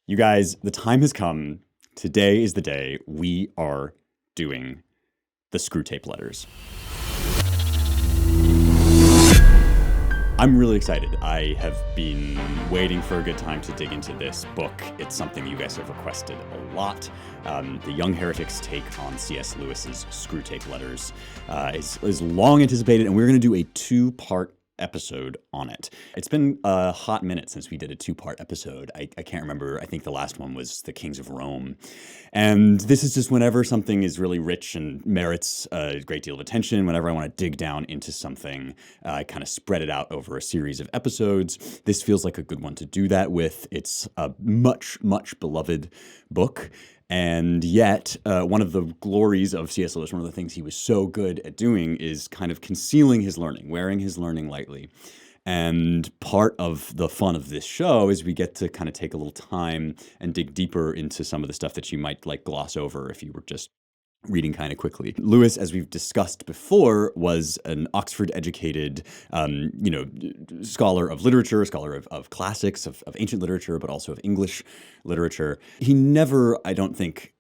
You guys, the time has come. Today is the day we are doing the Screwtape Letters. I'm really excited. I have been waiting for a good time to dig into this book. It's something you guys have requested a lot. The Young Heretics take on C.S. Lewis's Screwtape Letters is long anticipated, and we're going to do a two-part episode on it. It's been a hot minute since we did a two-part episode. I can't remember. I think the last one was the Kings of Rome. And this is just whenever something is really rich and merits a great deal of attention, whenever I want to dig down into something, I kind of spread it out over a series of episodes. This feels like a good one to do that with. It's a much, much beloved book. And yet, one of the glories of C.S. Lewis, one of the things he was so good at doing is kind of concealing his learning, wearing his learning lightly. And part of the fun of this show is we get to kind of take a little time and dig deeper into some of the stuff that you might like gloss over if you were just reading kind of quickly. Lewis, as we've discussed before, was an Oxford-educated, scholar of literature, scholar of classics, of ancient literature, but also of English literature. He never, I don't think,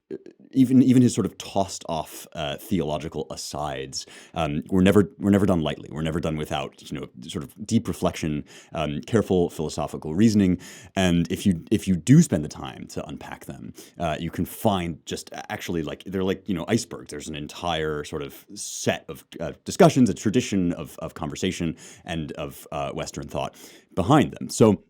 even his sort of tossed off theological asides were never done lightly. We're never done without sort of deep reflection, careful philosophical reasoning. And if you do spend the time to unpack them, you can find just actually like they're like icebergs. There's an entire sort of set of discussions, a tradition of conversation and of Western thought behind them. So.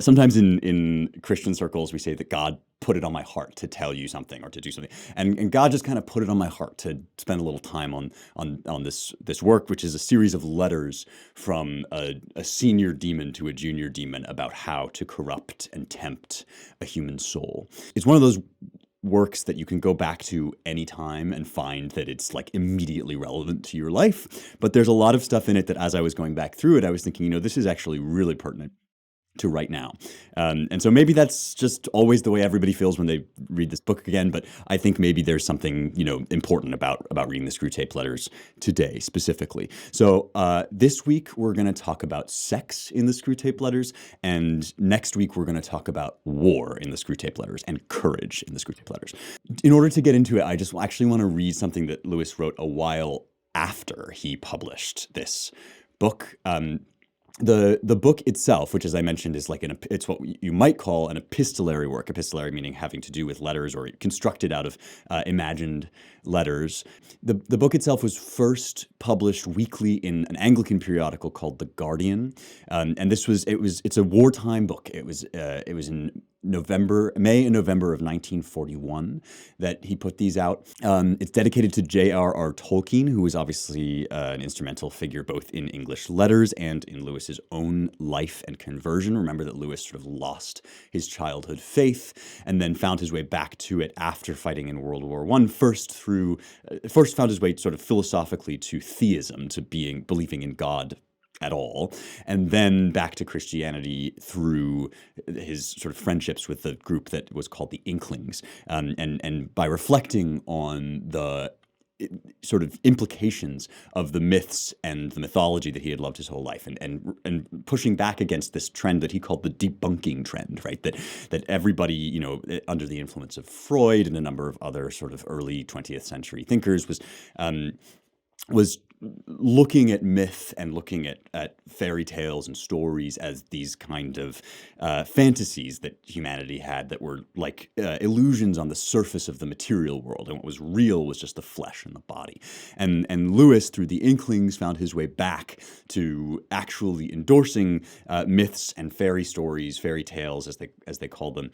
Sometimes in Christian circles, we say that God put it on my heart to tell you something or to do something. And God just kind of put it on my heart to spend a little time on this work, which is a series of letters from a senior demon to a junior demon about how to corrupt and tempt a human soul. It's one of those works that you can go back to anytime and find that it's like immediately relevant to your life. But there's a lot of stuff in it that as I was going back through it, I was thinking, this is actually really pertinent to right now. And so maybe that's just always the way everybody feels when they read this book again, but I think maybe there's something, important about reading the Screwtape Letters today specifically. So this week we're going to talk about sex in the Screwtape Letters, and next week we're going to talk about war in the Screwtape Letters and courage in the Screwtape Letters. In order to get into it, I just actually want to read something that Lewis wrote a while after he published this book. The book itself, which as I mentioned is it's what you might call an epistolary work, epistolary meaning having to do with letters or constructed out of imagined letters. The book itself was first published weekly in an Anglican periodical called The Guardian, and it's a wartime book. It was in May and November of 1941 that he put these out. It's dedicated to J.R.R. Tolkien, who was obviously an instrumental figure both in English letters and in Lewis's own life and conversion. Remember that Lewis sort of lost his childhood faith and then found his way back to it after fighting in World War I. First found his way sort of philosophically to theism, to believing in God at all, and then back to Christianity through his sort of friendships with the group that was called the Inklings, and by reflecting on the sort of implications of the myths and the mythology that he had loved his whole life, and pushing back against this trend that he called the debunking trend, right? That everybody, under the influence of Freud and a number of other sort of early 20th century thinkers was looking at myth and looking at fairy tales and stories as these kind of fantasies that humanity had that were like illusions on the surface of the material world, and what was real was just the flesh and the body. And Lewis, through the Inklings, found his way back to actually endorsing myths and fairy stories, fairy tales as they called them,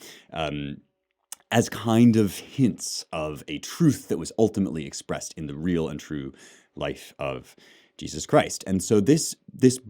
as kind of hints of a truth that was ultimately expressed in the real and true life of Jesus Christ. And so this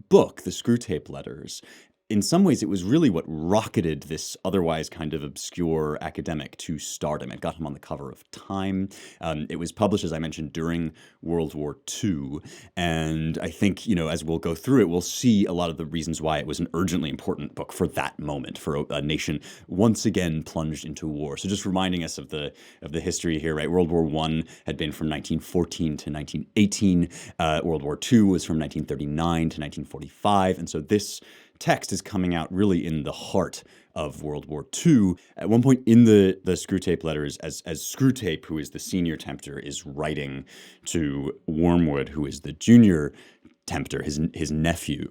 book, the Screwtape Letters, in some ways, it was really what rocketed this otherwise kind of obscure academic to stardom. It got him on the cover of Time. It was published, as I mentioned, during World War II. And I think, as we'll go through it, we'll see a lot of the reasons why it was an urgently important book for that moment, for a nation once again plunged into war. So just reminding us of the history here, right? World War I had been from 1914 to 1918. World War II was from 1939 to 1945. And so this text is coming out really in the heart of World War II. At one point in the Screwtape Letters, as Screwtape, who is the senior tempter, is writing to Wormwood, who is the junior tempter, his nephew,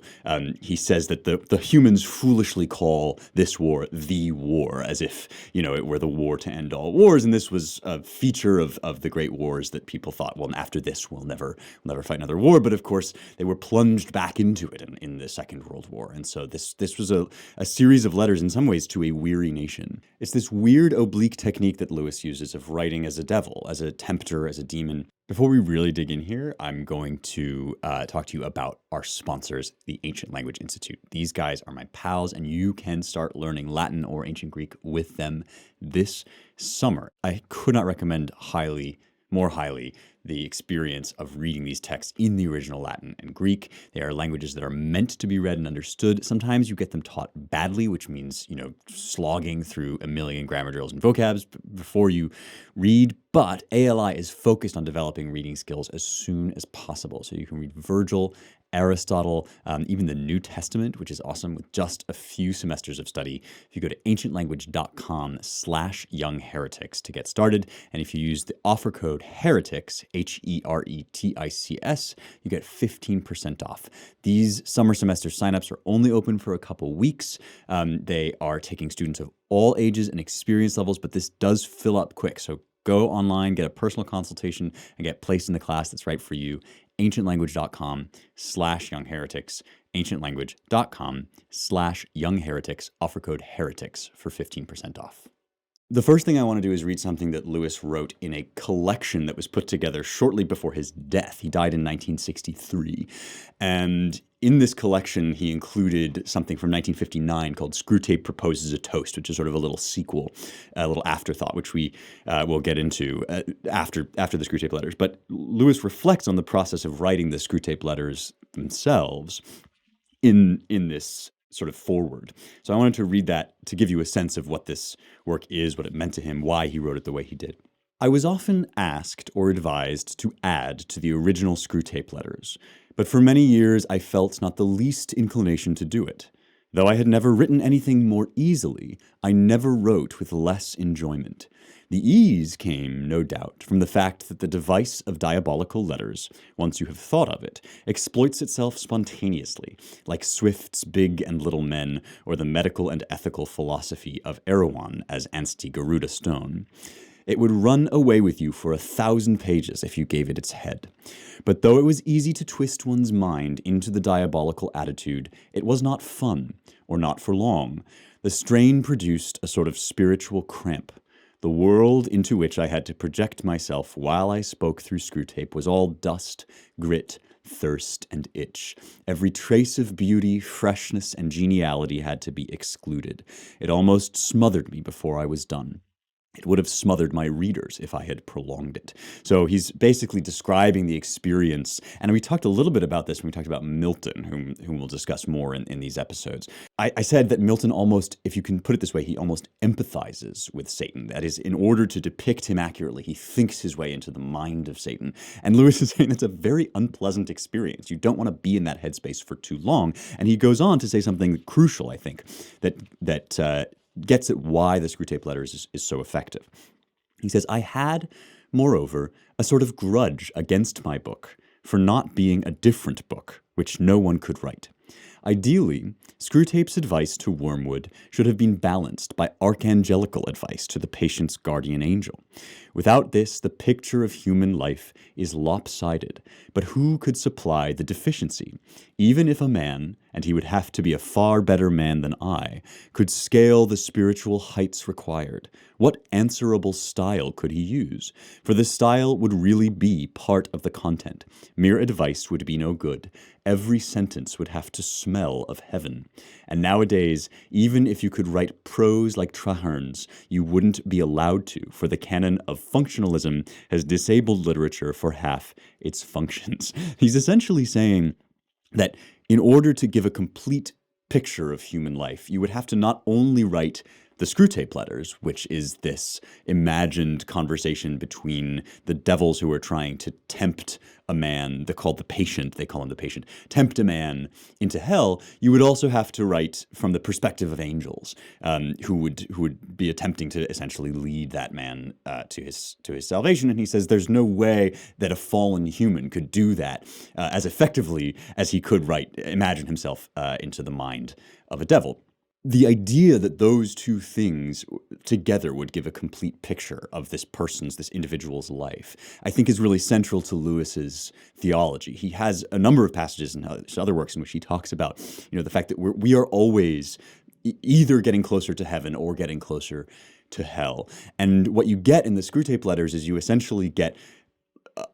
he says that the humans foolishly call this war the war, as if, it were the war to end all wars. And this was a feature of the great wars that people thought, well, after this, we'll never fight another war. But of course, they were plunged back into it in the Second World War. And so this was a series of letters in some ways to a weary nation. It's this weird oblique technique that Lewis uses of writing as a devil, as a tempter, as a demon. Before we really dig in here, I'm going to talk to you about our sponsors, the Ancient Language Institute. These guys are my pals, and you can start learning Latin or Ancient Greek with them this summer. I could not recommend more highly, the experience of reading these texts in the original Latin and Greek. They are languages that are meant to be read and understood. Sometimes you get them taught badly, which means, slogging through a million grammar drills and vocabs before you read. But ALI is focused on developing reading skills as soon as possible. So you can read Virgil, Aristotle, even the New Testament, which is awesome, with just a few semesters of study. If you go to ancientlanguage.com/youngheretics to get started, and if you use the offer code HERETICS, HERETICS, you get 15% off. These summer semester signups are only open for a couple weeks. They are taking students of all ages and experience levels, but this does fill up quick. So go online, get a personal consultation, and get placed in the class that's right for you. ancientlanguage.com/youngheretics, ancientlanguage.com/youngheretics, offer code HERETICS for 15% off. The first thing I want to do is read something that Lewis wrote in a collection that was put together shortly before his death. He died in 1963. And in this collection, he included something from 1959 called Screwtape Proposes a Toast, which is sort of a little sequel, a little afterthought, which we will get into after the Screwtape Letters. But Lewis reflects on the process of writing the Screwtape Letters themselves in this sort of forward. So I wanted to read that to give you a sense of what this work is, what it meant to him, why he wrote it the way he did. I was often asked or advised to add to the original Screwtape Letters, but for many years I felt not the least inclination to do it. Though I had never written anything more easily, I never wrote with less enjoyment. The ease came, no doubt, from the fact that the device of diabolical letters, once you have thought of it, exploits itself spontaneously, like Swift's Big and Little Men, or the medical and ethical philosophy of Erewhon as Anstey Garuda Stone. It would run away with you for 1,000 pages if you gave it its head. But though it was easy to twist one's mind into the diabolical attitude, it was not fun, or not for long. The strain produced a sort of spiritual cramp. The world into which I had to project myself while I spoke through Screwtape was all dust, grit, thirst, and itch. Every trace of beauty, freshness, and geniality had to be excluded. It almost smothered me before I was done. It would have smothered my readers if I had prolonged it. So he's basically describing the experience. And we talked a little bit about this when we talked about Milton, whom we'll discuss more in these episodes. I said that Milton almost, if you can put it this way, he almost empathizes with Satan. That is, in order to depict him accurately, he thinks his way into the mind of Satan. And Lewis is saying it's a very unpleasant experience. You don't want to be in that headspace for too long. And he goes on to say something crucial, I think, that gets at why the Screwtape Letters is so effective. He says, I had, moreover, a sort of grudge against my book for not being a different book, which no one could write. Ideally, Screwtape's advice to Wormwood should have been balanced by archangelical advice to the patient's guardian angel. Without this, the picture of human life is lopsided, but who could supply the deficiency? Even if a man, and he would have to be a far better man than I, could scale the spiritual heights required, what answerable style could he use? For the style would really be part of the content. Mere advice would be no good. Every sentence would have to smell of heaven. And nowadays, even if you could write prose like Traherne's, you wouldn't be allowed to, for the canon of functionalism has disabled literature for half its functions. He's essentially saying that in order to give a complete picture of human life, you would have to not only write the Screwtape Letters, which is this imagined conversation between the devils who are trying to tempt a man. They're called the patient. They call him the patient. Tempt a man into hell. You would also have to write from the perspective of angels, who would be attempting to essentially lead that man to his salvation. And he says there's no way that a fallen human could do that as effectively as he could imagine himself into the mind of a devil. The idea that those two things together would give a complete picture of this individual's life, I think is really central to Lewis's theology. He has a number of passages in other works in which he talks about, the fact that we are always either getting closer to heaven or getting closer to hell. And what you get in the Screwtape Letters is you essentially get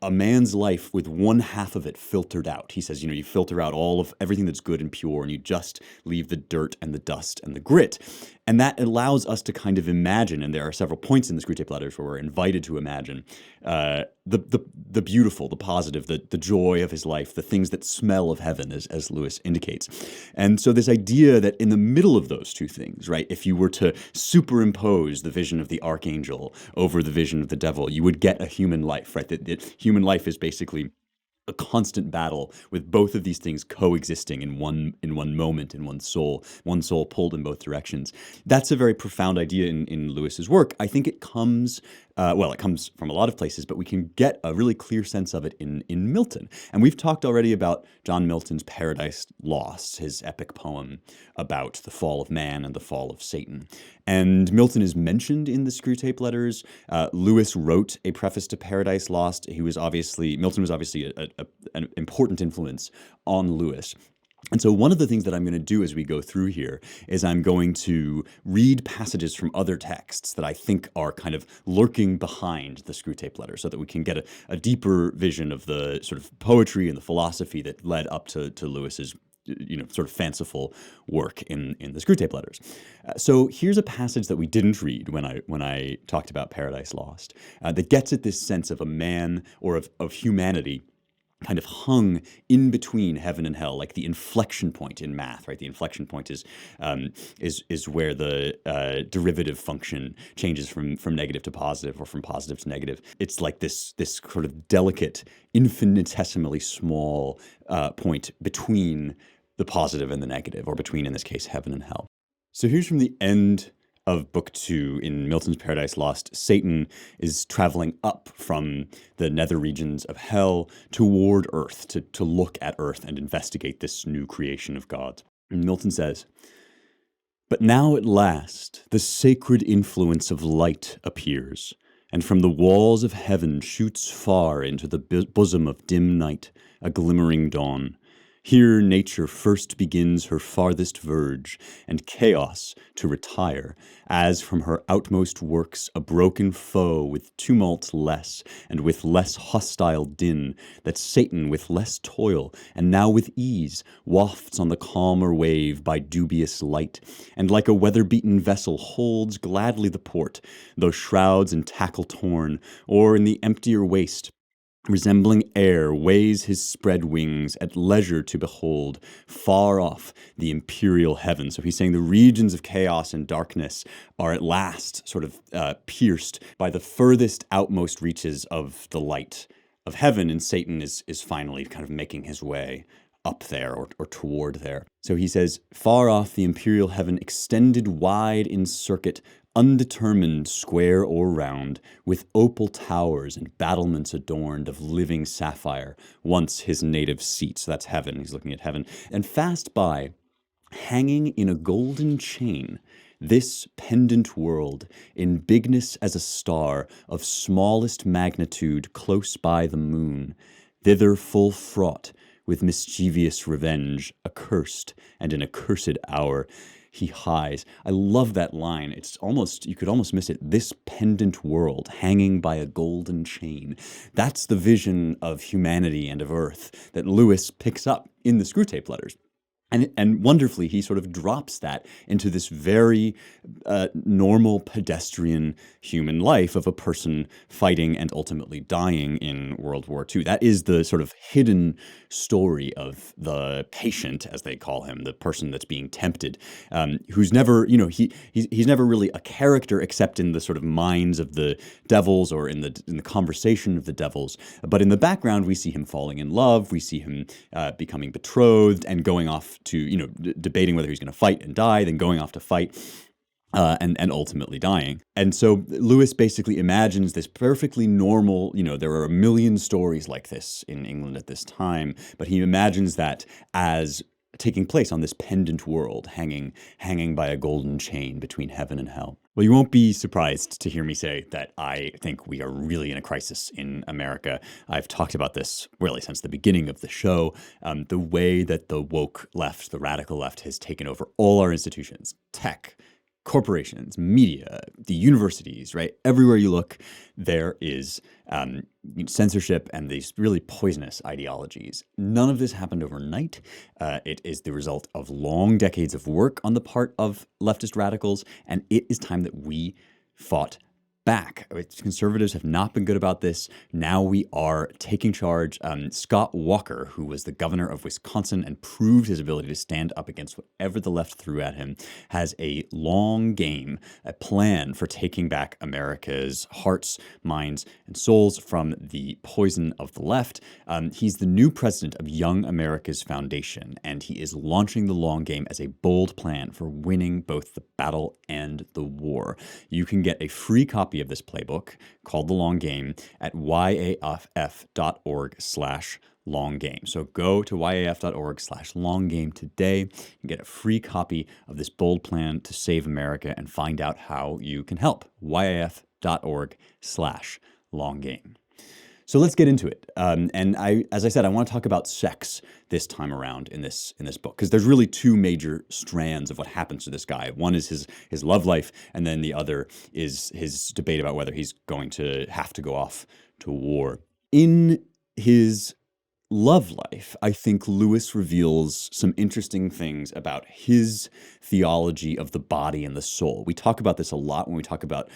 a man's life with one half of it filtered out. He says, you filter out all of everything that's good and pure, and you just leave the dirt and the dust and the grit. And that allows us to kind of imagine, and there are several points in the Screwtape Letters where we're invited to imagine the beautiful, the positive, the joy of his life, the things that smell of heaven, as Lewis indicates. And so this idea that in the middle of those two things, right, if you were to superimpose the vision of the archangel over the vision of the devil, you would get a human life, right? That human life is basically a constant battle with both of these things coexisting in one moment, in one soul pulled in both directions. That's a very profound idea in Lewis's work. I think it comes it comes from a lot of places, but we can get a really clear sense of it in Milton. And we've talked already about John Milton's Paradise Lost, his epic poem about the fall of man and the fall of Satan. And Milton is mentioned in the Screwtape Letters. Lewis wrote a preface to Paradise Lost. Milton was obviously an important influence on Lewis. And so one of the things that I'm going to do as we go through here is I'm going to read passages from other texts that I think are kind of lurking behind the Screwtape Letters so that we can get a deeper vision of the sort of poetry and the philosophy that led up to Lewis's sort of fanciful work in the Screwtape Letters. So here's a passage that we didn't read when I talked about Paradise Lost that gets at this sense of a man or of humanity kind of hung in between heaven and hell, like the inflection point in math, right? The inflection point is where the derivative function changes from negative to positive or from positive to negative. It's like this sort of delicate, infinitesimally small point between the positive and the negative, or between, in this case, heaven and hell. So here's from the end of Book 2 in Milton's Paradise Lost. Satan is traveling up from the nether regions of hell toward earth to look at earth and investigate this new creation of God. And Milton says, "But now at last the sacred influence of light appears, and from the walls of heaven shoots far into the bosom of dim night a glimmering dawn. Here nature first begins her farthest verge, and chaos to retire, as from her outmost works a broken foe with tumult less, and with less hostile din, that Satan with less toil, and now with ease, wafts on the calmer wave by dubious light, and like a weather-beaten vessel holds gladly the port, though shrouds and tackle torn, or in the emptier waste, resembling air, weighs his spread wings at leisure to behold far off the imperial heaven." So he's saying the regions of chaos and darkness are at last sort of pierced by the furthest outmost reaches of the light of heaven, and Satan is finally kind of making his way up there or toward there. So he says, "Far off the imperial heaven extended wide in circuit, undetermined square or round, with opal towers and battlements adorned of living sapphire, once his native seat." So that's heaven. He's looking at heaven. "And fast by, hanging in a golden chain, this pendant world, in bigness as a star, of smallest magnitude, close by the moon, thither full fraught with mischievous revenge, accursed and an accursed hour, he hies." I love that line. You could almost miss it. This pendant world hanging by a golden chain. That's the vision of humanity and of earth that Lewis picks up in the Screwtape Letters. And wonderfully, he sort of drops that into this very normal pedestrian human life of a person fighting and ultimately dying in World War II. That is the sort of hidden story of the patient, as they call him, the person that's being tempted, who's never, he's never really a character except in the sort of minds of the devils or in the conversation of the devils. But in the background, we see him falling in love, we see him becoming betrothed and going off to, debating whether he's going to fight and die, then going off to fight. And ultimately dying. And so Lewis basically imagines this perfectly normal, there are a million stories like this in England at this time, but he imagines that as taking place on this pendant world, hanging by a golden chain between heaven and hell. Well, you won't be surprised to hear me say that I think we are really in a crisis in America. I've talked about this really since the beginning of the show. The way that the woke left, the radical left, has taken over all our institutions, tech, corporations, media, the universities, right? Everywhere you look, there is censorship and these really poisonous ideologies. None of this happened overnight. It is the result of long decades of work on the part of leftist radicals, and it is time that we fought back. Conservatives have not been good about this. Now we are taking charge. Scott Walker, who was the governor of Wisconsin and proved his ability to stand up against whatever the left threw at him, has a long game, a plan for taking back America's hearts, minds, and souls from the poison of the left. He's the new president of Young America's Foundation, and he is launching the long game as a bold plan for winning both the battle and the war. You can get a free copy of this playbook called The Long Game at yaf.org/long game. So go to yaf.org/long game today and get a free copy of this bold plan to save America and find out how you can help. yaf.org/long game. So let's get into it. As I said, I want to talk about sex this time around in this book, because there's really two major strands of what happens to this guy. One is his love life, and then the other is his debate about whether he's going to have to go off to war. In his love life, I think Lewis reveals some interesting things about his theology of the body and the soul. We talk about this a lot when we talk about,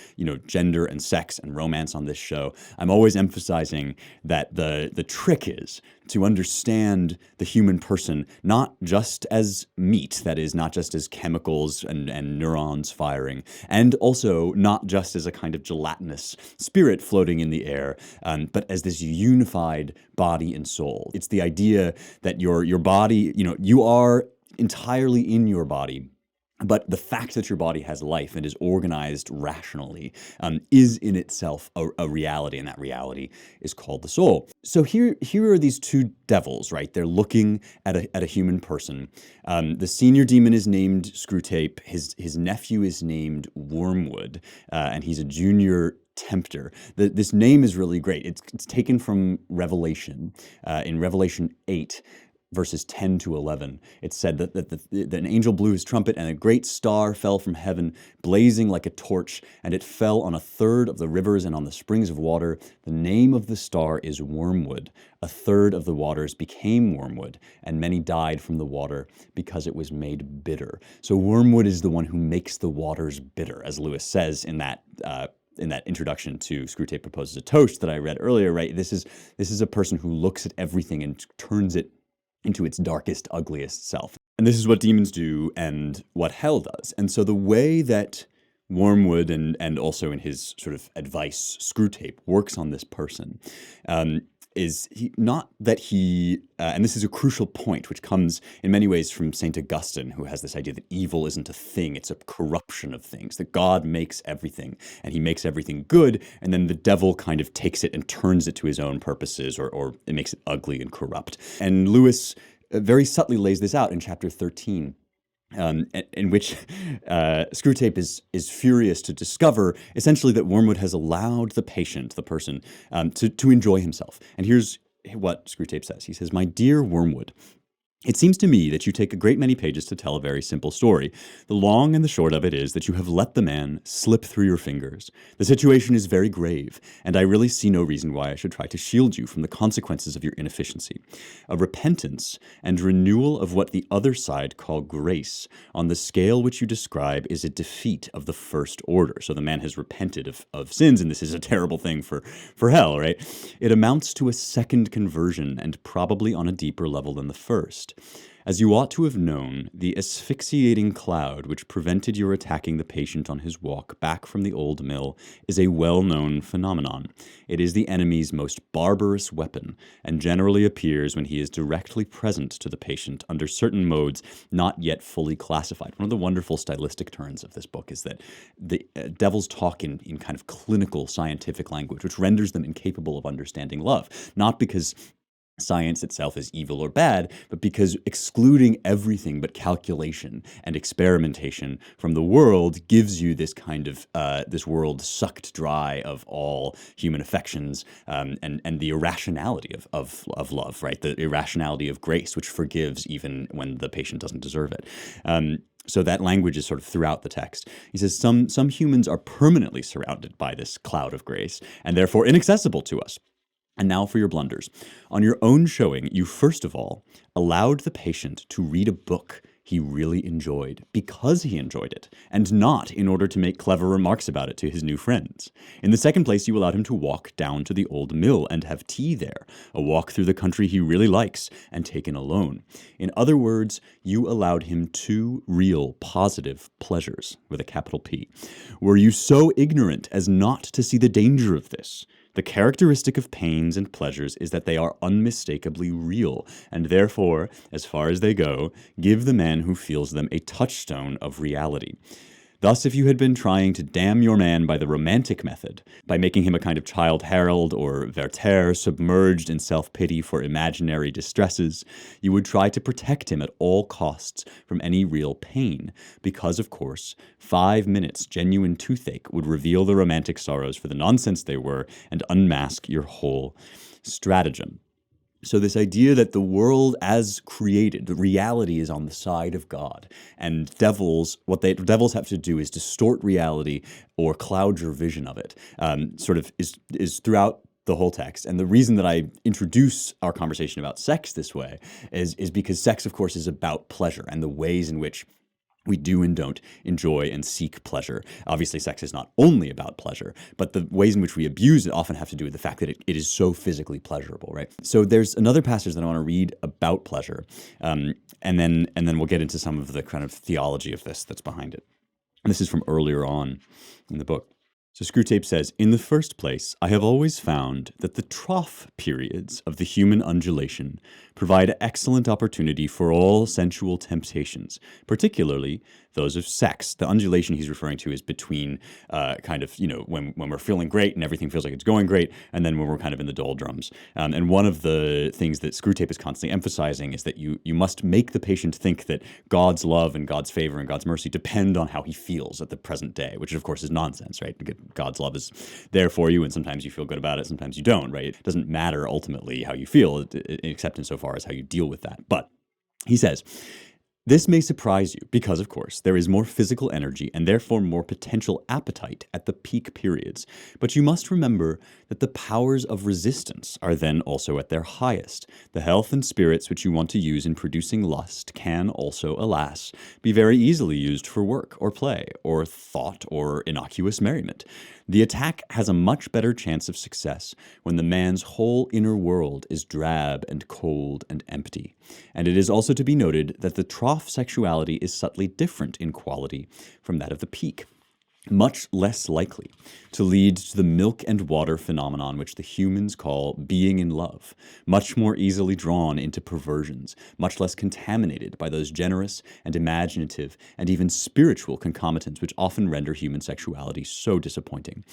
gender and sex and romance on this show. I'm always emphasizing that the trick is to understand the human person not just as meat, that is, not just as chemicals and neurons firing, and also not just as a kind of gelatinous spirit floating in the air, but as this unified body and soul. It's the idea that your body, you are entirely in your body, but the fact that your body has life and is organized rationally is in itself a reality, and that reality is called the soul. So here are these two devils, right? They're looking at a human person. The senior demon is named Screwtape. His nephew is named Wormwood, and he's a junior tempter. This name is really great. It's taken from Revelation. In Revelation 8, verses 10 to 11, it said that an angel blew his trumpet, and a great star fell from heaven, blazing like a torch, and it fell on a third of the rivers and on the springs of water. The name of the star is Wormwood. A third of the waters became wormwood, and many died from the water because it was made bitter. So wormwood is the one who makes the waters bitter, as Lewis says in that introduction to Screwtape Proposes a Toast that I read earlier, right? This is a person who looks at everything and turns it into its darkest, ugliest self. And this is what demons do and what hell does. And so the way that Wormwood and also in his sort of advice, Screwtape, works on this person is and this is a crucial point, which comes in many ways from St. Augustine, who has this idea that evil isn't a thing, it's a corruption of things, that God makes everything, and he makes everything good, and then the devil kind of takes it and turns it to his own purposes, or it makes it ugly and corrupt. And Lewis very subtly lays this out in chapter 13. In which Screwtape is furious to discover essentially that Wormwood has allowed the patient, the person, to enjoy himself. And here's what Screwtape says. He says, "My dear Wormwood, It seems to me that you take a great many pages to tell a very simple story. The long and the short of it is that you have let the man slip through your fingers. The situation is very grave, and I really see no reason why I should try to shield you from the consequences of your inefficiency. A repentance and renewal of what the other side call grace, on the scale which you describe, is a defeat of the first order. So the man has repented of sins, and this is a terrible thing for hell, right? It amounts to a second conversion, and probably on a deeper level than the first. As you ought to have known, the asphyxiating cloud which prevented your attacking the patient on his walk back from the old mill is a well-known phenomenon. It is the enemy's most barbarous weapon, and generally appears when he is directly present to the patient under certain modes not yet fully classified. One of the wonderful stylistic turns of this book is that the devils talk in kind of clinical scientific language, which renders them incapable of understanding love, not because science itself is evil or bad, but because excluding everything but calculation and experimentation from the world gives you this kind of this world sucked dry of all human affections, and the irrationality of love, right? The irrationality of grace, which forgives even when the patient doesn't deserve it. So that language is sort of throughout the text. He says some humans are permanently surrounded by this cloud of grace and therefore inaccessible to us. And now for your blunders. On your own showing, you first of all allowed the patient to read a book he really enjoyed because he enjoyed it, and not in order to make clever remarks about it to his new friends. In the second place, you allowed him to walk down to the old mill and have tea there, a walk through the country he really likes, and taken alone. In other words, you allowed him two real positive pleasures, with a capital P. Were you so ignorant as not to see the danger of this? The characteristic of pains and pleasures is that they are unmistakably real, and therefore, as far as they go, give the man who feels them a touchstone of reality. Thus, if you had been trying to damn your man by the romantic method, by making him a kind of Childe Harold or Werther submerged in self-pity for imaginary distresses, you would try to protect him at all costs from any real pain, because, of course, 5 minutes genuine toothache would reveal the romantic sorrows for the nonsense they were and unmask your whole stratagem. So this idea that the world as created, the reality is on the side of God, and devils, what the devils have to do is distort reality or cloud your vision of it, sort of is throughout the whole text. And the reason that I introduce our conversation about sex this way is because sex, of course, is about pleasure and the ways in which we do and don't enjoy and seek pleasure. Obviously, sex is not only about pleasure, but the ways in which we abuse it often have to do with the fact that it is so physically pleasurable, right? So there's another passage that I want to read about pleasure, and then we'll get into some of the kind of theology of this that's behind it. And this is from earlier on in the book. So Screwtape says, in the first place, I have always found that the trough periods of the human undulation provide excellent opportunity for all sensual temptations, particularly those of sex. The undulation he's referring to is between kind of, when we're feeling great and everything feels like it's going great, and then when we're kind of in the doldrums. And one of the things that Screwtape is constantly emphasizing is that you must make the patient think that God's love and God's favor and God's mercy depend on how he feels at the present day, which of course is nonsense, right? God's love is there for you, and sometimes you feel good about it, sometimes you don't, right? It doesn't matter ultimately how you feel, except insofar as how you deal with that. But he says, this may surprise you because, of course, there is more physical energy and therefore more potential appetite at the peak periods. But you must remember that the powers of resistance are then also at their highest. The health and spirits which you want to use in producing lust can also, alas, be very easily used for work or play or thought or innocuous merriment. The attack has a much better chance of success when the man's whole inner world is drab and cold and empty. And it is also to be noted that the trough sexuality is subtly different in quality from that of the peak. Much less likely to lead to the milk and water phenomenon which the humans call being in love, much more easily drawn into perversions, much less contaminated by those generous and imaginative and even spiritual concomitants which often render human sexuality so disappointing.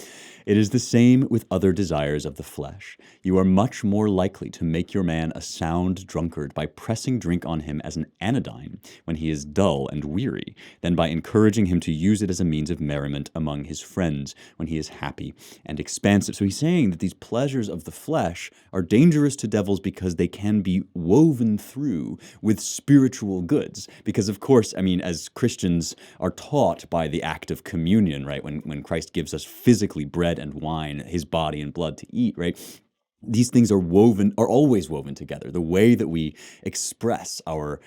It is the same with other desires of the flesh. You are much more likely to make your man a sound drunkard by pressing drink on him as an anodyne when he is dull and weary, than by encouraging him to use it as a means of merriment enjoyment among his friends when he is happy and expansive. So he's saying that these pleasures of the flesh are dangerous to devils because they can be woven through with spiritual goods. Because, of course, I mean, as Christians are taught by the act of communion, right, when Christ gives us physically bread and wine, his body and blood to eat, right? These things are always woven together. The way that we express our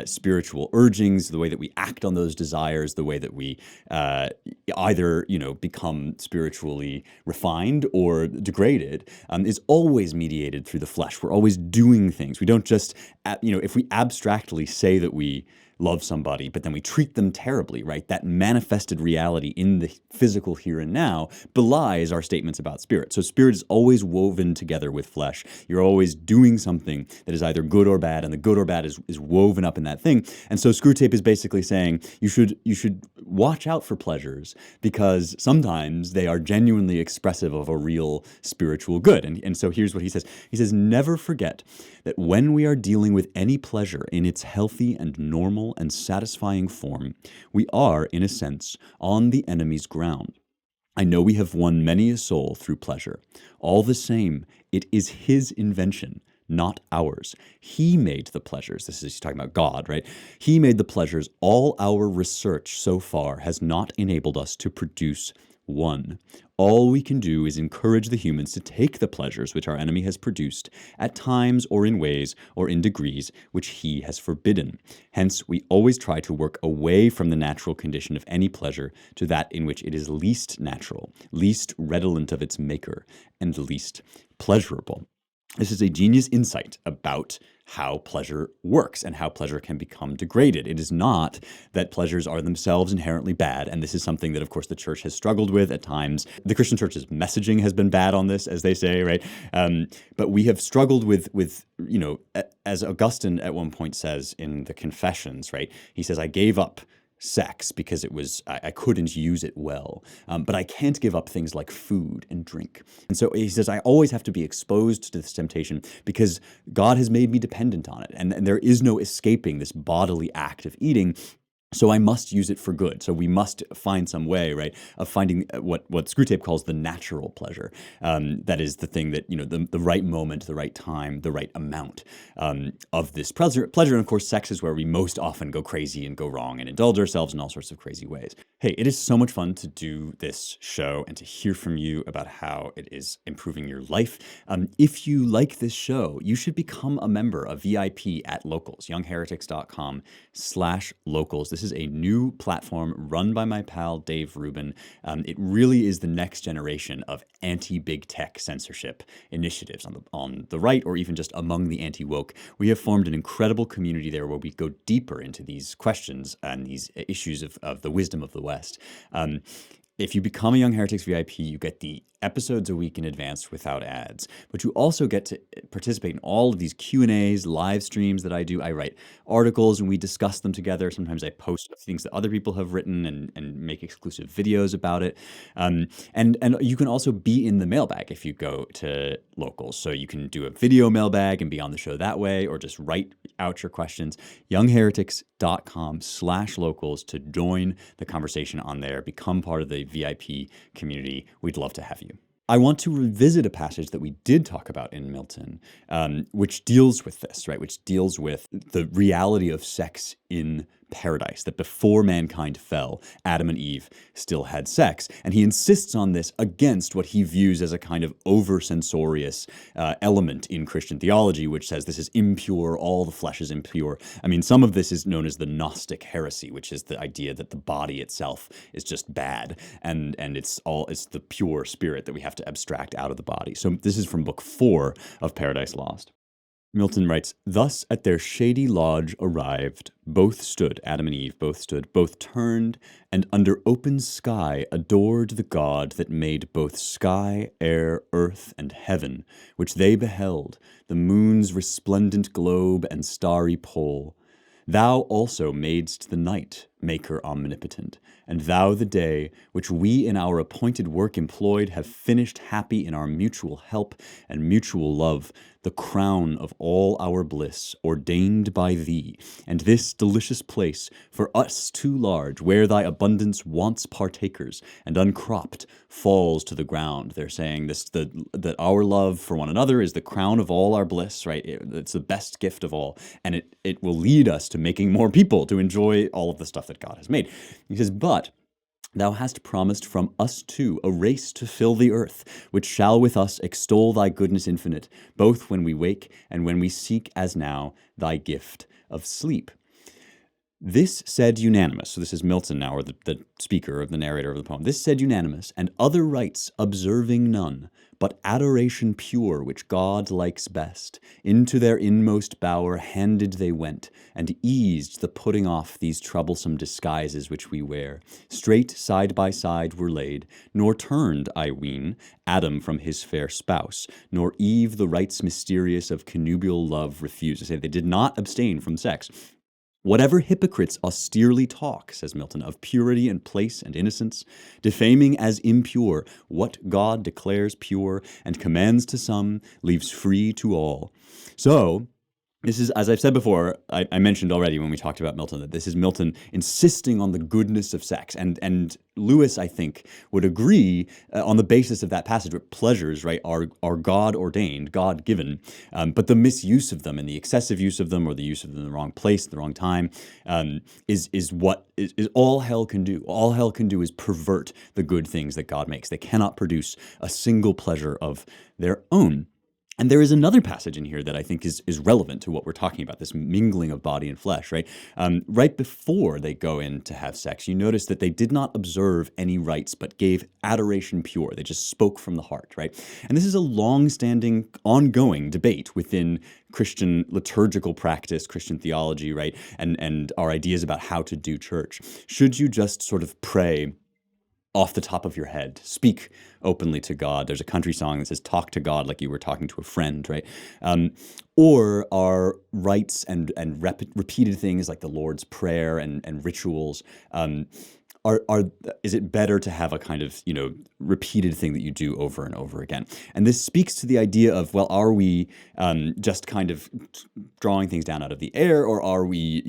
spiritual urgings, the way that we act on those desires, the way that we either become spiritually refined or degraded, is always mediated through the flesh. We're always doing things. We don't just, if we abstractly say that we love somebody, but then we treat them terribly, right? That manifested reality in the physical here and now belies our statements about spirit. So spirit is always woven together with flesh. You're always doing something that is either good or bad, and the good or bad is woven up in that thing. And so Screwtape is basically saying you should watch out for pleasures because sometimes they are genuinely expressive of a real spiritual good. And so here's what he says. He says, never forget that when we are dealing with any pleasure in its healthy and normal and satisfying form, we are, in a sense, on the enemy's ground. I know we have won many a soul through pleasure. All the same, it is his invention, not ours. He made the pleasures. He's talking about God, right? He made the pleasures. All our research so far has not enabled us to produce one. All we can do is encourage the humans to take the pleasures which our enemy has produced at times or in ways or in degrees which he has forbidden. Hence, we always try to work away from the natural condition of any pleasure to that in which it is least natural, least redolent of its maker, and least pleasurable. This is a genius insight about how pleasure works and how pleasure can become degraded. It is not that pleasures are themselves inherently bad, and this is something that, of course, the church has struggled with at times. The Christian church's messaging has been bad on this, as they say, right? But we have struggled with, as Augustine at one point says in the Confessions, right? He says, I gave up sex because I couldn't use it well, but I can't give up things like food and drink. And so he says, I always have to be exposed to this temptation because God has made me dependent on it. And there is no escaping this bodily act of eating. So I must use it for good. So we must find some way, right, of finding what Screwtape calls the natural pleasure. That is the thing that, the right moment, the right time, the right amount of this pleasure. And of course, sex is where we most often go crazy and go wrong and indulge ourselves in all sorts of crazy ways. Hey, it is so much fun to do this show and to hear from you about how it is improving your life. If you like this show, you should become a member, a VIP at Locals, youngheretics.com/locals. This is a new platform run by my pal, Dave Rubin. It really is the next generation of anti-big tech censorship initiatives on the right, or even just among the anti-woke. We have formed an incredible community there where we go deeper into these questions and these issues of the wisdom of the West. If you become a Young Heretics VIP, you get the episodes a week in advance without ads, but you also get to participate in all of these Q&As, live streams that I do. I write articles and we discuss them together. Sometimes I post things that other people have written and make exclusive videos about it. And you can also be in the mailbag if you go to Locals. So you can do a video mailbag and be on the show that way, or just write out your questions. youngheretics.com/locals to join the conversation on there, become part of the VIP community. We'd love to have you. I want to revisit a passage that we did talk about in Milton, which deals with this, right? Which deals with the reality of sex in paradise, that before mankind fell, Adam and Eve still had sex. And he insists on this against what he views as a kind of over-censorious element in Christian theology, which says this is impure, all the flesh is impure. I mean, some of this is known as the Gnostic heresy, which is the idea that the body itself is just bad, and it's the pure spirit that we have to abstract out of the body. So this is from Book 4 of Paradise Lost. Milton writes, thus at their shady lodge arrived, both stood, Adam and Eve, both stood, both turned, and under open sky adored the God that made both sky, air, earth, and heaven, which they beheld, the moon's resplendent globe and starry pole. Thou also madest the night, Maker omnipotent, and thou the day which we in our appointed work employed have finished happy in our mutual help and mutual love, the crown of all our bliss ordained by thee, and this delicious place for us too large, where thy abundance wants partakers, and uncropped falls to the ground. They're saying that our love for one another is the crown of all our bliss, right? It's the best gift of all, and it will lead us to making more people to enjoy all of the stuff that God has made. He says, but thou hast promised from us too a race to fill the earth, which shall with us extol thy goodness infinite, both when we wake and when we seek as now thy gift of sleep. This said unanimous, so this is Milton now, or the speaker, or the narrator of the poem. This said unanimous, and other rites observing none, but adoration pure, which God likes best, into their inmost bower handed they went, and eased the putting off these troublesome disguises which we wear. Straight side by side were laid, nor turned, I ween, Adam from his fair spouse, nor Eve the rites mysterious of connubial love refused. To say they did not abstain from sex. Whatever hypocrites austerely talk, says Milton, of purity and place and innocence, defaming as impure what God declares pure and commands to some, leaves free to all. So, this is, as I've said before, I mentioned already when we talked about Milton, that this is Milton insisting on the goodness of sex. And Lewis, I think, would agree on the basis of that passage, where pleasures, right, are God-ordained, God-given, but the misuse of them and the excessive use of them, or the use of them in the wrong place, the wrong time, is what is all hell can do. All hell can do is pervert the good things that God makes. They cannot produce a single pleasure of their own. And there is another passage in here that I think is relevant to what we're talking about, this mingling of body and flesh, right? Right before they go in to have sex, you notice that they did not observe any rites, but gave adoration pure. They just spoke from the heart, right? And this is a long-standing, ongoing debate within Christian liturgical practice, Christian theology, right? And our ideas about how to do church. Should you just sort of pray off the top of your head, speak openly to God? There's a country song that says, talk to God like you were talking to a friend, right? Or are rites and repeated things like the Lord's Prayer and rituals, is it better to have a kind of, repeated thing that you do over and over again? And this speaks to the idea of, well, are we just kind of drawing things down out of the air, or are we,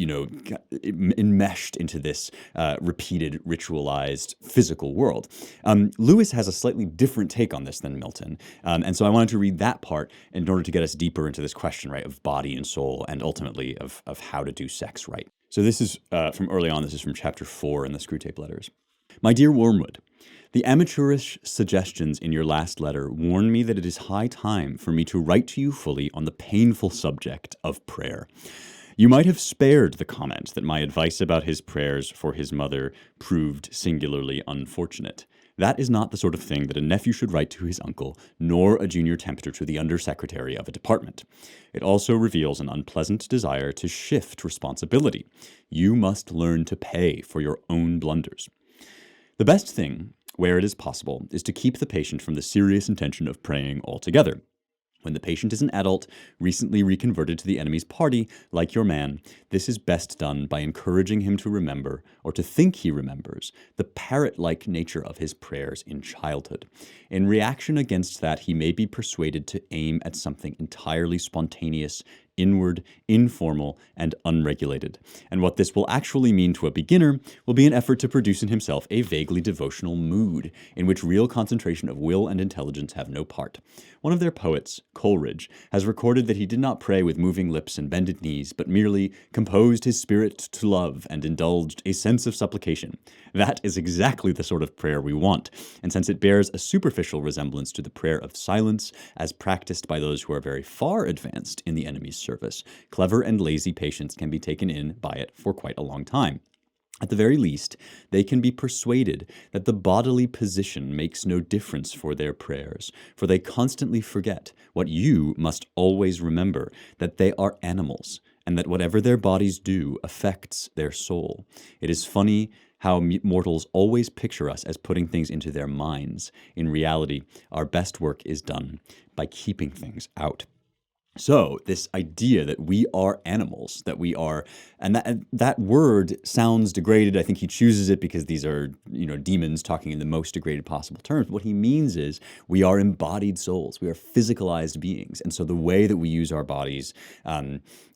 enmeshed into this repeated, ritualized physical world? Lewis has a slightly different take on this than Milton. And so I wanted to read that part in order to get us deeper into this question, right, of body and soul, and ultimately of how to do sex right. So this is from early on. This is from chapter 4 in the Screwtape Letters. My dear Wormwood, the amateurish suggestions in your last letter warn me that it is high time for me to write to you fully on the painful subject of prayer. You might have spared the comment that my advice about his prayers for his mother proved singularly unfortunate. That is not the sort of thing that a nephew should write to his uncle, nor a junior tempter to the undersecretary of a department. It also reveals an unpleasant desire to shift responsibility. You must learn to pay for your own blunders. The best thing, where it is possible, is to keep the patient from the serious intention of praying altogether. When the patient is an adult, recently reconverted to the enemy's party, like your man, this is best done by encouraging him to remember, or to think he remembers, the parrot-like nature of his prayers in childhood. In reaction against that, he may be persuaded to aim at something entirely spontaneous, inward, informal, and unregulated. And what this will actually mean to a beginner will be an effort to produce in himself a vaguely devotional mood, in which real concentration of will and intelligence have no part. One of their poets, Coleridge, has recorded that he did not pray with moving lips and bended knees, but merely composed his spirit to love and indulged a sense of supplication. That is exactly the sort of prayer we want, and since it bears a superficial resemblance to the prayer of silence as practiced by those who are very far advanced in the enemy's service, clever and lazy patients can be taken in by it for quite a long time. At the very least, they can be persuaded that the bodily position makes no difference for their prayers, for they constantly forget what you must always remember, that they are animals, and that whatever their bodies do affects their soul. It is funny how mortals always picture us as putting things into their minds. In reality, our best work is done by keeping things out. So this idea that we are animals, that we are, and that word sounds degraded. I think he chooses it because these are, demons talking in the most degraded possible terms. What he means is we are embodied souls. We are physicalized beings. And so the way that we use our bodies,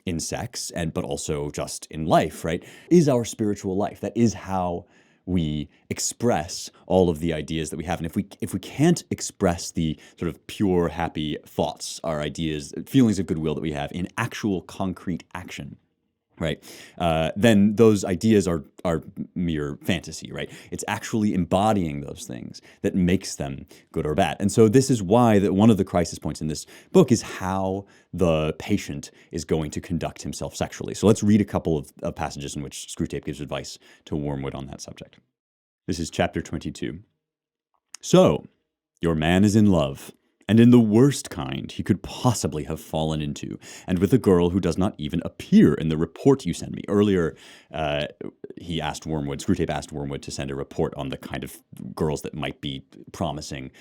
in sex but also just in life, right, is our spiritual life. That is how we express all of the ideas that we have. And if we can't express the sort of pure, happy thoughts, our ideas, feelings of goodwill that we have in actual concrete action, right, then those ideas are mere fantasy, right? It's actually embodying those things that makes them good or bad. And so this is why that one of the crisis points in this book is how the patient is going to conduct himself sexually. So let's read a couple of passages in which Screwtape gives advice to Wormwood on that subject. This is chapter 22. So, your man is in love, and in the worst kind he could possibly have fallen into, and with a girl who does not even appear in the report you send me. Earlier, Screwtape asked Wormwood to send a report on the kind of girls that might be promising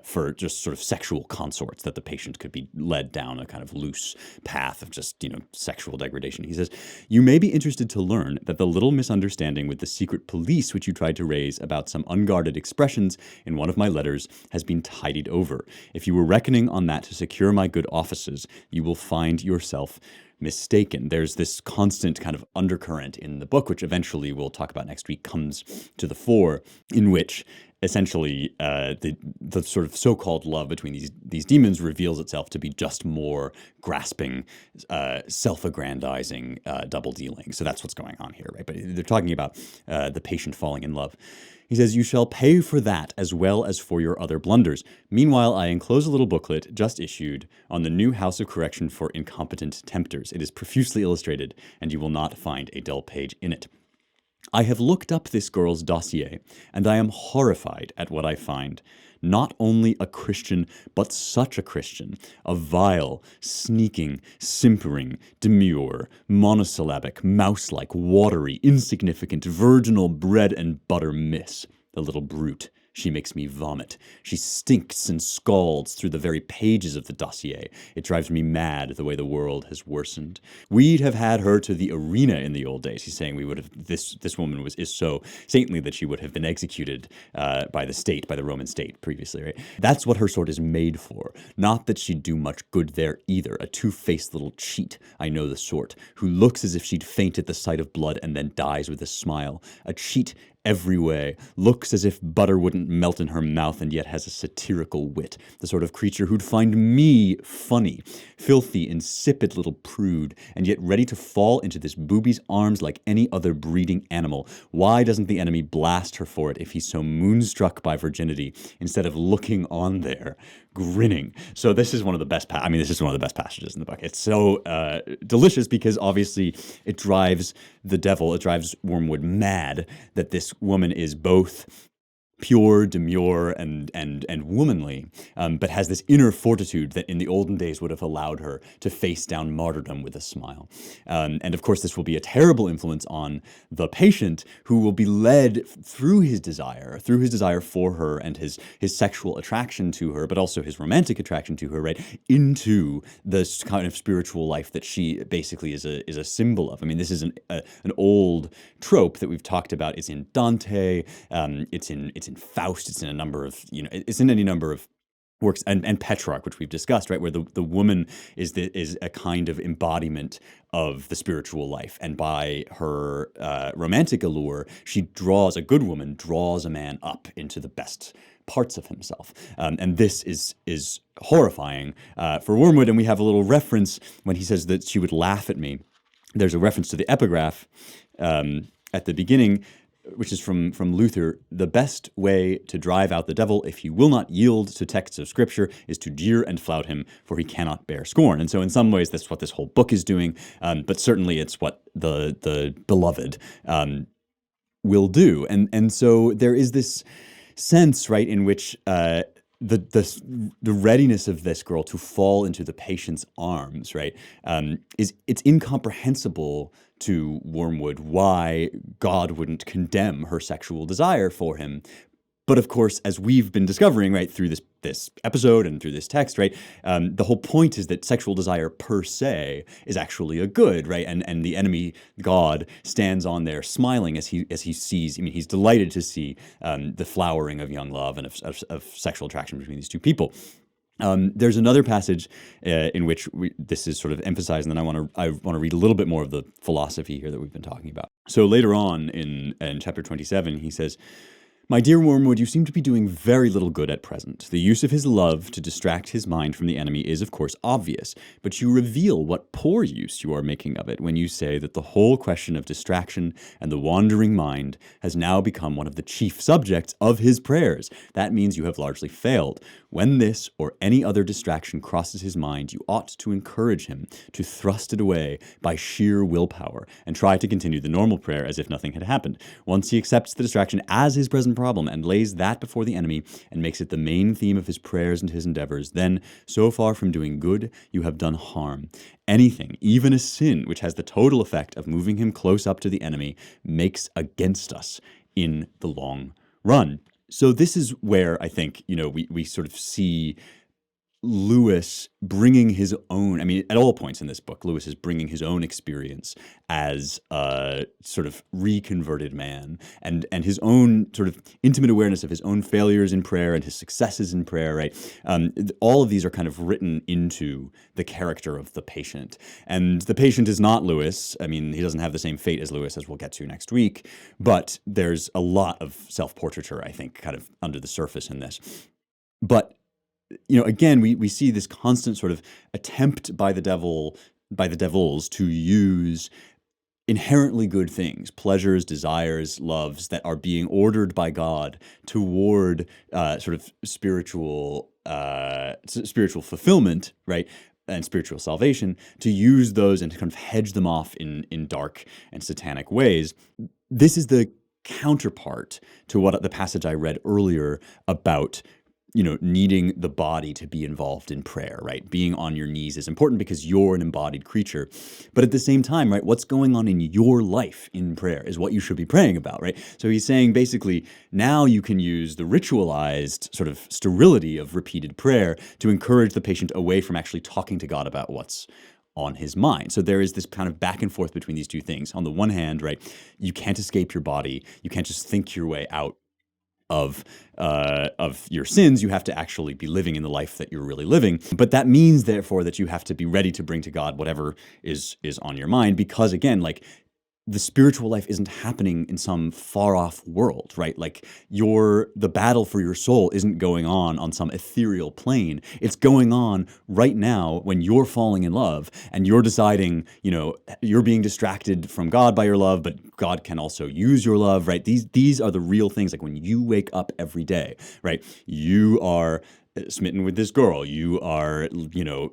for just sort of sexual consorts, that the patient could be led down a kind of loose path of just, sexual degradation. He says, you may be interested to learn that the little misunderstanding with the secret police which you tried to raise about some unguarded expressions in one of my letters has been tidied over. If you were reckoning on that to secure my good offices, you will find yourself mistaken. There's this constant kind of undercurrent in the book, which eventually we'll talk about next week, comes to the fore, in which essentially the sort of so-called love between these demons reveals itself to be just more grasping, self-aggrandizing, double-dealing. So that's what's going on here, right? But they're talking about the patient falling in love. He says, you shall pay for that as well as for your other blunders. Meanwhile, I enclose a little booklet just issued on the new House of Correction for Incompetent Tempters. It is profusely illustrated, and you will not find a dull page in it. I have looked up this girl's dossier, and I am horrified at what I find. Not only a Christian, but such a Christian. A vile, sneaking, simpering, demure, monosyllabic, mouse-like, watery, insignificant, virginal bread and butter miss. The little brute. She makes me vomit. She stinks and scalds through the very pages of the dossier. It drives me mad the way the world has worsened. We'd have had her to the arena in the old days. He's saying we would have. This woman is so saintly that she would have been executed by the Roman state previously. Right? That's what her sort is made for. Not that she'd do much good there either. A two-faced little cheat. I know the sort, who looks as if she'd faint at the sight of blood and then dies with a smile. A cheat every way, looks as if butter wouldn't melt in her mouth and yet has a satirical wit, the sort of creature who'd find me funny, filthy, insipid little prude, and yet ready to fall into this booby's arms like any other breeding animal. Why doesn't the enemy blast her for it if he's so moonstruck by virginity, instead of looking on there, grinning? So this is one of the best, this is one of the best passages in the book. It's so delicious because obviously it drives the devil, it drives Wormwood mad that this woman is both pure, demure, and womanly, but has this inner fortitude that in the olden days would have allowed her to face down martyrdom with a smile. And of course, this will be a terrible influence on the patient, who will be led through his desire for her and his sexual attraction to her, but also his romantic attraction to her, right, into this kind of spiritual life that she basically is a symbol of. I mean, this is an old trope that we've talked about. It's in Dante. It's in Faust. It's in a number of it's in any number of works, and Petrarch, which we've discussed, right, where the woman is a kind of embodiment of the spiritual life, and by her romantic allure, a good woman draws a man up into the best parts of himself, and this is horrifying for Wormwood. And we have a little reference when he says that she would laugh at me. There's a reference to the epigraph at the beginning, which is from Luther. The best way to drive out the devil, if he will not yield to texts of Scripture, is to jeer and flout him, for he cannot bear scorn. And so in some ways, that's what this whole book is doing, but certainly it's what the beloved will do. And so there is this sense, right, in which the readiness of this girl to fall into the patient's arms, right, it's incomprehensible to Wormwood why God wouldn't condemn her sexual desire for him. But of course, as we've been discovering, right, through this this episode and through this text, right? The whole point is that sexual desire per se is actually a good, right? And the enemy God stands on there smiling as he sees. I mean, he's delighted to see the flowering of young love and of sexual attraction between these two people. There's another passage in which this is sort of emphasized, and then I want to read a little bit more of the philosophy here that we've been talking about. So later on in chapter 27, he says, "My dear Wormwood, you seem to be doing very little good at present. The use of his love to distract his mind from the enemy is, of course, obvious, but you reveal what poor use you are making of it when you say that the whole question of distraction and the wandering mind has now become one of the chief subjects of his prayers. That means you have largely failed. When this or any other distraction crosses his mind, you ought to encourage him to thrust it away by sheer willpower and try to continue the normal prayer as if nothing had happened. Once he accepts the distraction as his present problem and lays that before the enemy and makes it the main theme of his prayers and his endeavors, then, so far from doing good, you have done harm. Anything, even a sin, which has the total effect of moving him close up to the enemy, makes against us in the long run." So this is where I think, we sort of see Lewis bringing his own, I mean, at all points in this book, Lewis is bringing his own experience as a sort of reconverted man and his own sort of intimate awareness of his own failures in prayer and his successes in prayer, right? All of these are kind of written into the character of the patient. And the patient is not Lewis. I mean, he doesn't have the same fate as Lewis, as we'll get to next week, but there's a lot of self-portraiture, I think, kind of under the surface in this. But again, we see this constant sort of attempt by the devils to use inherently good things, pleasures, desires, loves that are being ordered by God toward sort of spiritual fulfillment, right? And spiritual salvation, to use those and to kind of hedge them off in dark and satanic ways. This is the counterpart to what the passage I read earlier about needing the body to be involved in prayer, right? Being on your knees is important because you're an embodied creature. But at the same time, right, what's going on in your life in prayer is what you should be praying about, right? So he's saying basically now you can use the ritualized sort of sterility of repeated prayer to encourage the patient away from actually talking to God about what's on his mind. So there is this kind of back and forth between these two things. On the one hand, right, you can't escape your body. You can't just think your way out of your sins. You have to actually be living in the life that you're really living. But that means, therefore, that you have to be ready to bring to God whatever is on your mind, because again, like, the spiritual life isn't happening in some far off world, right? Like the battle for your soul isn't going on some ethereal plane. It's going on right now when you're falling in love and you're deciding, you're being distracted from God by your love, but God can also use your love, right? These are the real things. Like when you wake up every day, right? You are smitten with this girl. You are,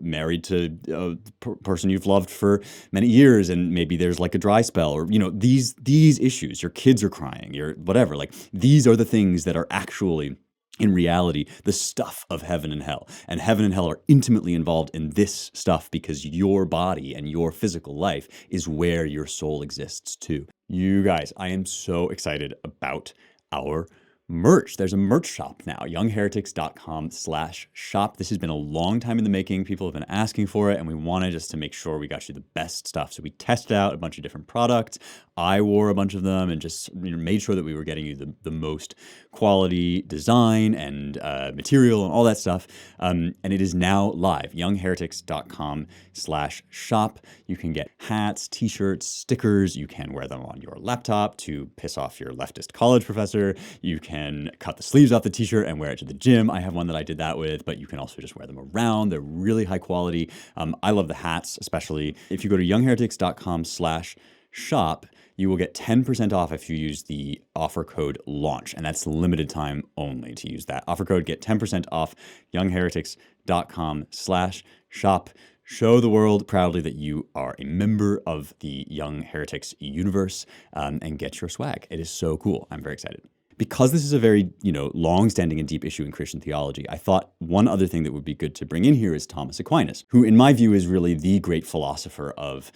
married to a person you've loved for many years, and maybe there's like a dry spell, or these issues. Your kids are crying. You're whatever. Like these are the things that are actually, in reality, the stuff of heaven and hell. And heaven and hell are intimately involved in this stuff because your body and your physical life is where your soul exists too. You guys, I am so excited about our merch. There's a merch shop now, youngheretics.com/shop. This has been a long time in the making. People have been asking for it, and we wanted just to make sure we got you the best stuff. So we tested out a bunch of different products. I wore a bunch of them and just made sure that we were getting you the most quality design and material and all that stuff. And it is now live, youngheretics.com/shop. You can get hats, t-shirts, stickers. You can wear them on your laptop to piss off your leftist college professor. You can cut the sleeves off the t-shirt and wear it to the gym. I have one that I did that with, but you can also just wear them around. They're really high quality. I love the hats, especially. If you go to youngheretics.com/shop, you will get 10% off if you use the offer code LAUNCH, and that's limited time only to use that offer code. Get 10% off youngheretics.com/shop. Show the world proudly that you are a member of the Young Heretics universe, and get your swag. It is so cool. I'm very excited. Because this is a very, long-standing and deep issue in Christian theology, I thought one other thing that would be good to bring in here is Thomas Aquinas, who in my view is really the great philosopher of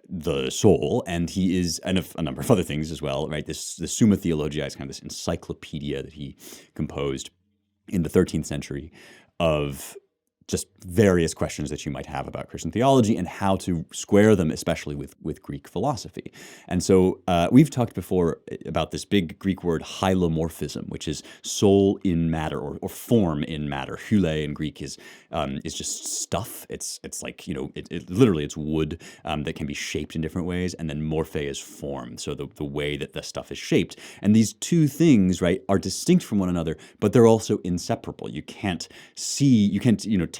the soul, and he is, and of a number of other things as well, right? The Summa Theologiae is kind of this encyclopedia that he composed. in the 13th century of just various questions that you might have about Christian theology and how to square them, especially with Greek philosophy. And so we've talked before about this big Greek word hylomorphism, which is soul in matter or form in matter. Hyle in Greek is just stuff. It's like, literally it's wood that can be shaped in different ways. And then morphe is form, so the way that the stuff is shaped. And these two things, right, are distinct from one another, but they're also inseparable. You can't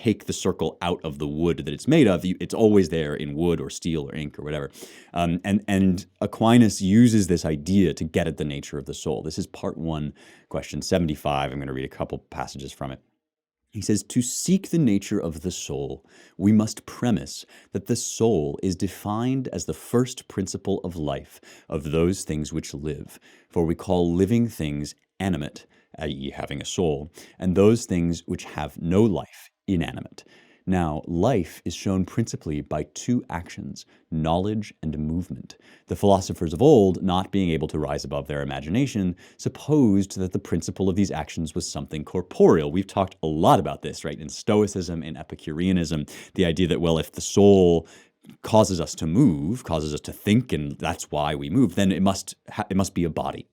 take the circle out of the wood that it's made of. It's always there in wood or steel or ink or whatever. And Aquinas uses this idea to get at the nature of the soul. This is part 1, question 75. I'm going to read a couple passages from it. He says, to seek the nature of the soul, we must premise that the soul is defined as the first principle of life of those things which live. For we call living things animate, i.e. having a soul, and those things which have no life inanimate. Now, life is shown principally by 2 actions, knowledge and movement. The philosophers of old, not being able to rise above their imagination, supposed that the principle of these actions was something corporeal. We've talked a lot about this, right? In Stoicism, in Epicureanism, the idea that, well, if the soul causes us to move, causes us to think, and that's why we move, then it must be a body.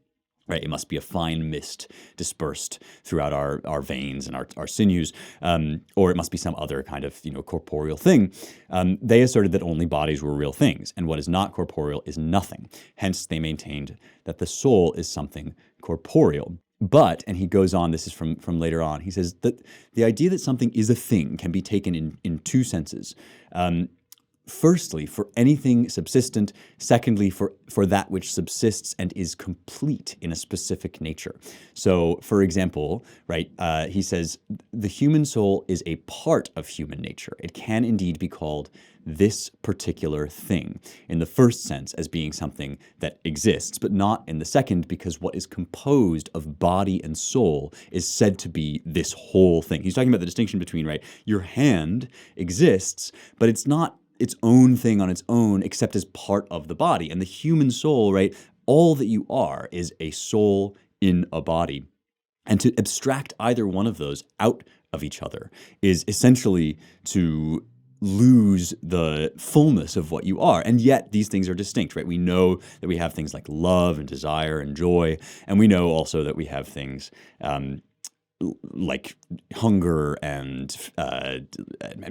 Right, it must be a fine mist dispersed throughout our veins and our sinews, or it must be some other kind of corporeal thing. They asserted that only bodies were real things, and what is not corporeal is nothing. Hence, they maintained that the soul is something corporeal. But, and he goes on, this is from later on, he says that the idea that something is a thing can be taken in 2 senses. Firstly, for anything subsistent. Secondly, for that which subsists and is complete in a specific nature. So, for example, right, he says, the human soul is a part of human nature. It can indeed be called this particular thing, in the first sense as being something that exists, but not in the second, because what is composed of body and soul is said to be this whole thing. He's talking about the distinction between, right, your hand exists, but it's not its own thing on its own, except as part of the body. And the human soul, right, all that you are is a soul in a body. And to abstract either one of those out of each other is essentially to lose the fullness of what you are. And yet these things are distinct, right? We know that we have things like love and desire and joy. And we know also that we have things like hunger and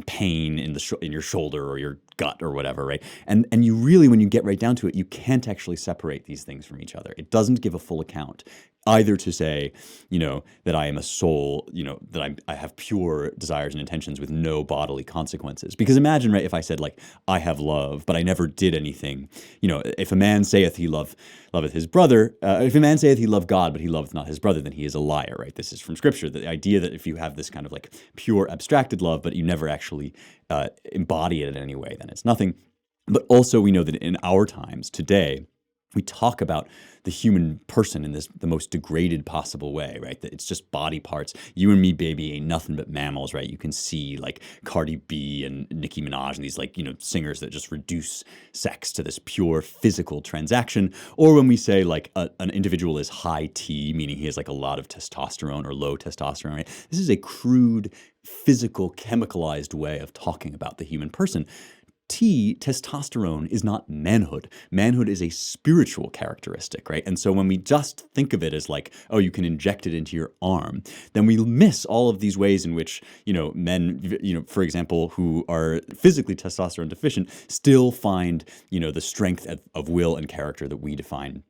pain in in your shoulder or your gut or whatever, right? And you really, when you get right down to it, you can't actually separate these things from each other. It doesn't give a full account, either to say, that I am a soul, that I have pure desires and intentions with no bodily consequences. Because imagine, right, if I said, like, I have love, but I never did anything. If a man saith he loveth his brother, if a man saith he loved God, but he loveth not his brother, then he is a liar, right? This is from Scripture, the idea that if you have this kind of like pure abstracted love, but you never actually embody it in any way, then it's nothing. But also we know that in our times today, we talk about the human person in the most degraded possible way, right? That it's just body parts. You and me, baby, ain't nothing but mammals, right? You can see like Cardi B and Nicki Minaj and these singers that just reduce sex to this pure physical transaction. Or when we say like an individual is high T, meaning he has like a lot of testosterone or low testosterone, right? This is a crude, physical, chemicalized way of talking about the human person. Testosterone is not manhood. Manhood is a spiritual characteristic, right? And so when we just think of it as like, oh, you can inject it into your arm, then we miss all of these ways in which, men, for example, who are physically testosterone deficient still find, the strength of will and character that we define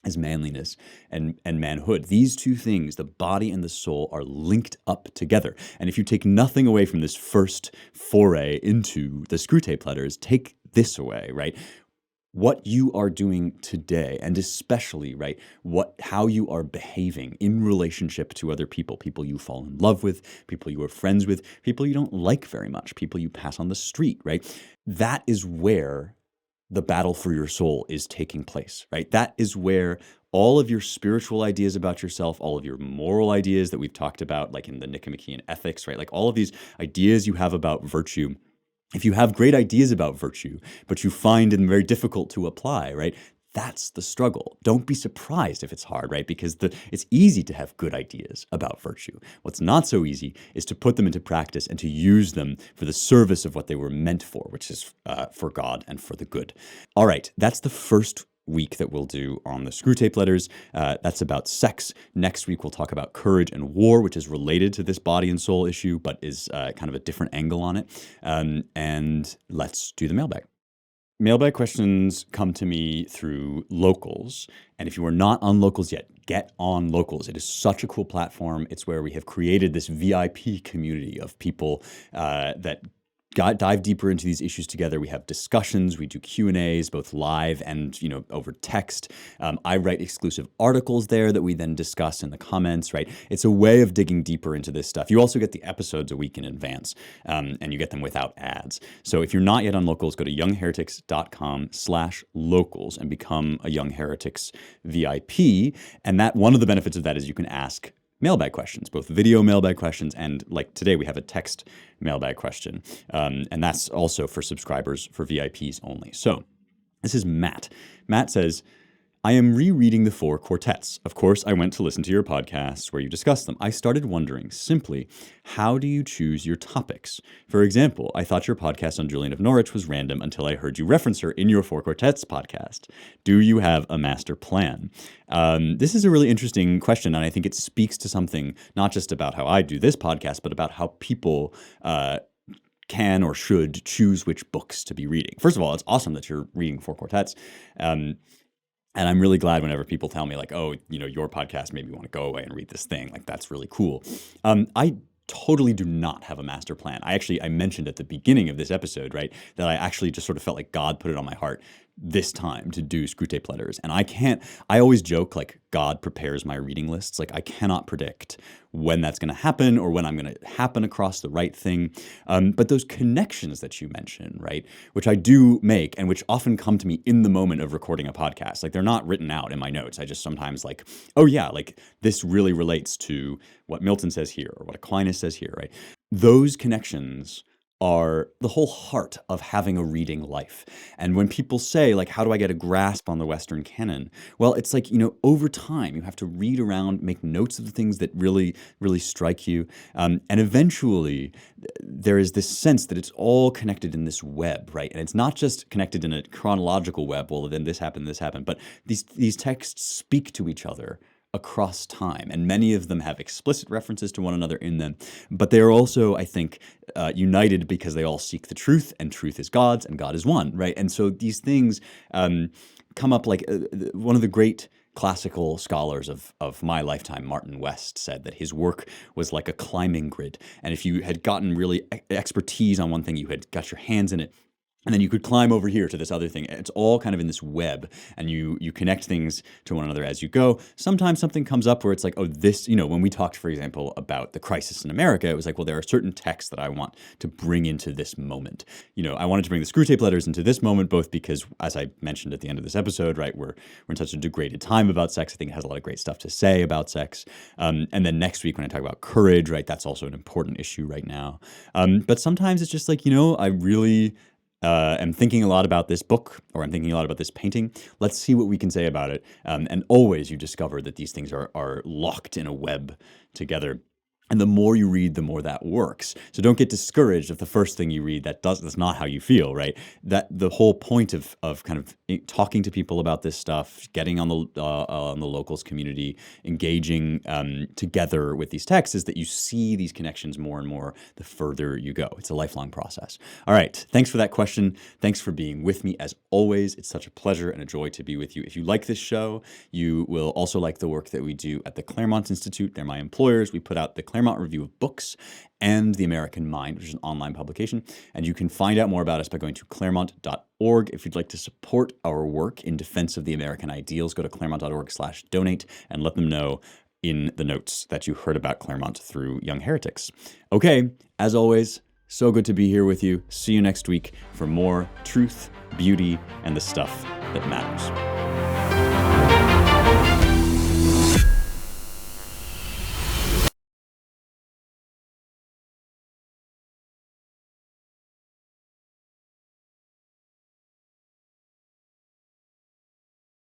as manliness and manhood. These two things, the body and the soul, are linked up together. And if you take nothing away from this first foray into the Screwtape Letters, take this away, right? What you are doing today, and especially, right, how you are behaving in relationship to other people you fall in love with, people you are friends with, people you don't like very much, people you pass on the street, right? That is where the battle for your soul is taking place, right? That is where all of your spiritual ideas about yourself, all of your moral ideas that we've talked about, like in the Nicomachean Ethics, right? Like all of these ideas you have about virtue. If you have great ideas about virtue, but you find them very difficult to apply, right? That's the struggle. Don't be surprised if it's hard, right? Because it's easy to have good ideas about virtue. What's not so easy is to put them into practice and to use them for the service of what they were meant for, which is for God and for the good. All right, that's the first week that we'll do on the Screwtape Letters. That's about sex. Next week, we'll talk about courage and war, which is related to this body and soul issue, but is kind of a different angle on it. And let's do the mailbag. Mailbag questions come to me through Locals. And if you are not on Locals yet, get on Locals. It is such a cool platform. It's where we have created this VIP community of people that dive deeper into these issues together. We have discussions, we do Q&As, both live and over text. I write exclusive articles there that we then discuss in the comments, right? It's a way of digging deeper into this stuff. You also get the episodes a week in advance, and you get them without ads. So if you're not yet on Locals, go to youngheretics.com/locals and become a Young Heretics VIP. And that one of the benefits of that is you can ask mailbag questions, both video mailbag questions and, like today, we have a text mailbag question. And that's also for subscribers, for VIPs only. So this is Matt. Matt says, I am rereading the 4 quartets. Of course, I went to listen to your podcasts where you discussed them. I started wondering simply, how do you choose your topics? For example, I thought your podcast on Julian of Norwich was random until I heard you reference her in your 4 quartets podcast. Do you have a master plan? This is a really interesting question, and I think it speaks to something not just about how I do this podcast, but about how people can or should choose which books to be reading. First of all, it's awesome that you're reading 4 quartets. And I'm really glad whenever people tell me like, oh, your podcast made me want to go away and read this thing. Like, that's really cool. I totally do not have a master plan. I mentioned at the beginning of this episode, right, that I actually just sort of felt like God put it on my heart this time to do Screwtape Letters. And I always joke like God prepares my reading lists. Like, I cannot predict when that's going to happen or when I'm going to happen across the right thing. But those connections that you mentioned, right, which I do make and which often come to me in the moment of recording a podcast, like they're not written out in my notes. I just sometimes like, oh yeah, like this really relates to what Milton says here or what Aquinas says here, right? Those connections are the whole heart of having a reading life. And when people say, like, how do I get a grasp on the Western canon? Well, it's like, over time, you have to read around, make notes of the things that really, really strike you. And eventually, there is this sense that it's all connected in this web, right? And it's not just connected in a chronological web, well, then this happened, but these texts speak to each other across time. And many of them have explicit references to one another in them. But they are also, I think, united because they all seek the truth, and truth is God's, and God is one, right? And so these things come up like one of the great classical scholars of my lifetime, Martin West, said that his work was like a climbing grid. And if you had gotten really expertise on one thing, you had got your hands in it, and then you could climb over here to this other thing. It's all kind of in this web, and you connect things to one another as you go. Sometimes something comes up where it's like, oh, this, when we talked, for example, about the crisis in America, it was like, well, there are certain texts that I want to bring into this moment. I wanted to bring the Screwtape Letters into this moment, both because, as I mentioned at the end of this episode, right, we're in such a degraded time about sex. I think it has a lot of great stuff to say about sex. And then next week when I talk about courage, right, that's also an important issue right now. But sometimes it's just like, I really am thinking a lot about this book, or I'm thinking a lot about this painting. Let's see what we can say about it. And always you discover that these things are locked in a web together. And the more you read, the more that works. So don't get discouraged if the first thing you read that's not how you feel, right? That the whole point of kind of talking to people about this stuff, getting on the Locals community, engaging together with these texts, is that you see these connections more and more the further you go. It's a lifelong process. All right, thanks for that question. Thanks for being with me as always. It's such a pleasure and a joy to be with you. If you like this show, you will also like the work that we do at the Claremont Institute. They're my employers. We put out the Claremont Review of Books and The American Mind, which is an online publication. And you can find out more about us by going to claremont.org. If you'd like to support our work in defense of the American ideals, go to claremont.org/donate and let them know in the notes that you heard about Claremont through Young Heretics. Okay, as always, so good to be here with you. See you next week for more truth, beauty, and the stuff that matters.